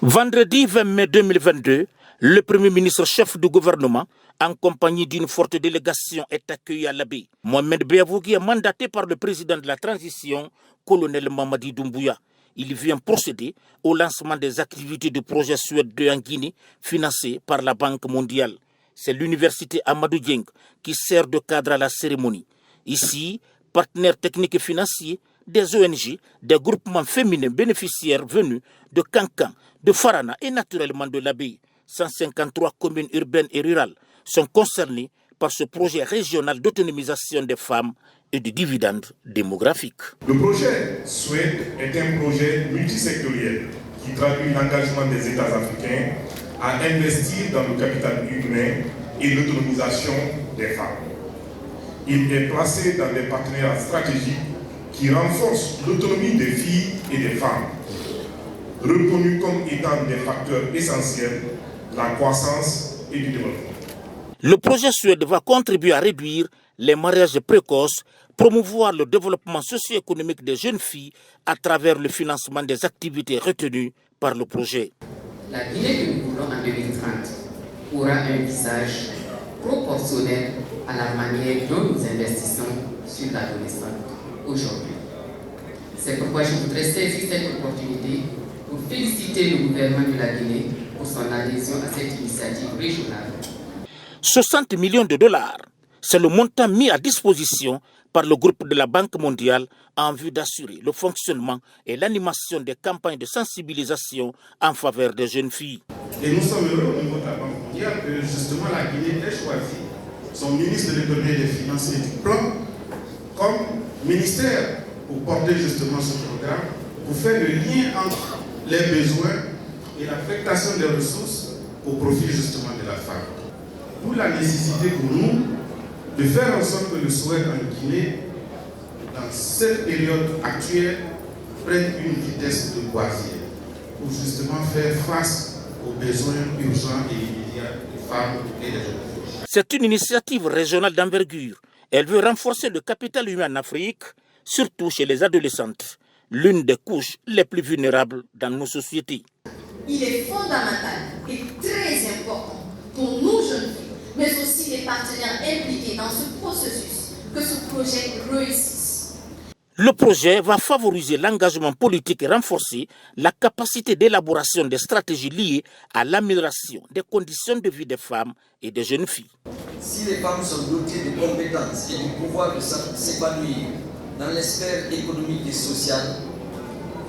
Vendredi 20 mai 2022, le Premier ministre chef du gouvernement, en compagnie d'une forte délégation, est accueilli à l'Abbé. Mohamed Beavougui est mandaté par le président de la transition, colonel Mamadi Doumbouya. Il vient procéder au lancement des activités du projet Suède 2 en Guinée, financé par la Banque mondiale. C'est l'université Amadou Dieng qui sert de cadre à la cérémonie. Ici, partenaires techniques et financiers, des ONG, des groupements féminins bénéficiaires venus de Kankan, de Farana et naturellement de l'Abbé. 153 communes urbaines et rurales sont concernées par ce projet régional d'autonomisation des femmes et de dividendes démographiques. Le projet Suède est un projet multisectoriel qui traduit l'engagement des États africains à investir dans le capital humain et l'autonomisation des femmes. Il est placé dans des partenariats stratégiques qui renforcent l'autonomie des filles et des femmes, reconnus comme étant des facteurs essentiels de la croissance et du développement. Le projet Suède va contribuer à réduire les mariages précoces, promouvoir le développement socio-économique des jeunes filles à travers le financement des activités retenues par le projet. La Guinée que nous voulons en 2030 aura un visage proportionnel à la manière dont nous investissons sur l'adolescent aujourd'hui. C'est pourquoi je voudrais saisir cette opportunité pour féliciter le gouvernement de la Guinée pour son adhésion à cette initiative régionale. 60 millions de dollars, c'est le montant mis à disposition par le groupe de la Banque mondiale en vue d'assurer le fonctionnement et l'animation des campagnes de sensibilisation en faveur des jeunes filles. Et nous sommes heureux au niveau de la Banque mondiale que justement la Guinée ait choisi son ministre de l'économie et des finances et du plan comme ministère pour porter justement ce programme, pour faire le lien entre les besoins et l'affectation des ressources au profit justement de la femme. D'où la nécessité pour nous de faire en sorte que le Suède en Guinée, dans cette période actuelle, prenne une vitesse de croisière pour justement faire face aux besoins urgents et immédiats des femmes et des jeunes. C'est une initiative régionale d'envergure. Elle veut renforcer le capital humain en Afrique, surtout chez les adolescentes, l'une des couches les plus vulnérables dans nos sociétés. Il est fondamental et très important pour nous jeunes filles, mais aussi les partenaires impliqués dans ce processus, que ce projet réussisse. Le projet va favoriser l'engagement politique et renforcer la capacité d'élaboration des stratégies liées à l'amélioration des conditions de vie des femmes et des jeunes filles. Si les femmes sont dotées de compétences et du pouvoir de s'épanouir dans l'esphère économique et sociale,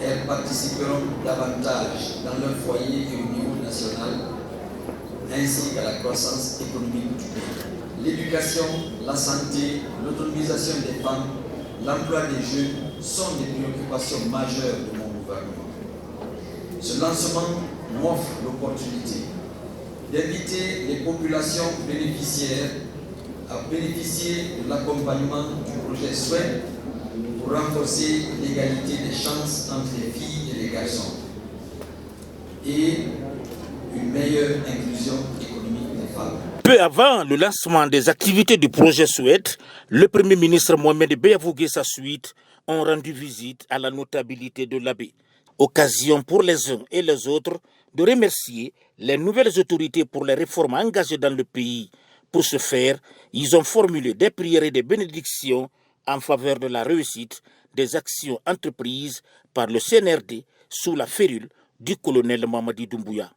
elles participeront davantage dans leur foyer et au niveau national, ainsi qu'à la croissance économique du pays. L'éducation, la santé, l'autonomisation des femmes, l'emploi des jeunes sont des préoccupations majeures de mon gouvernement. Ce lancement m'offre l'opportunité d'inviter les populations bénéficiaires à bénéficier de l'accompagnement du projet Suède pour renforcer l'égalité des chances entre les filles et les garçons et une meilleure inclusion économique des femmes. Peu avant le lancement des activités du projet Suède, le Premier ministre Mohamed Beavougui et sa suite ont rendu visite à la notabilité de l'Abbé. Occasion pour les uns et les autres de remercier les nouvelles autorités pour les réformes engagées dans le pays. Pour ce faire, ils ont formulé des prières et des bénédictions en faveur de la réussite des actions entreprises par le CNRD sous la férule du colonel Mamadi Doumbouya.